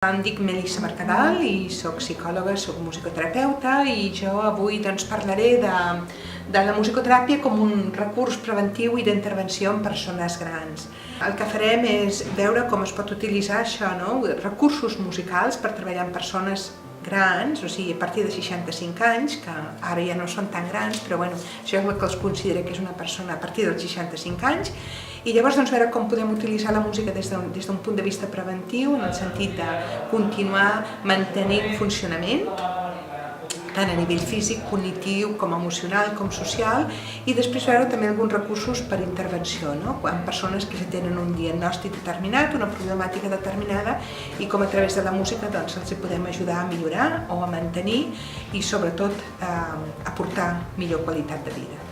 Em dic Melissa Mercadal i soc psicòloga, soc musicoterapeuta i jo avui parlaré de la musicoteràpia com un recurs preventiu i d'intervenció en persones grans. El que farem és veure com es pot utilitzar això, recursos musicals per treballar amb persones grans, o sigui, a partir de 65 anys, que ara ja no són tan grans, però bueno, això és el que els considera que és una persona a partir dels 65 anys, i llavors veure com podem utilitzar la música des d'un punt de vista preventiu, en el sentit de continuar mantenint funcionament, tant a nivell físic, cognitiu, com emocional, com social, i després veure també alguns recursos per intervenció, en persones que ja tenen un diagnòstic determinat, una problemàtica determinada, i com a través de la música els podem ajudar a millorar o a mantenir i sobretot a aportar millor qualitat de vida.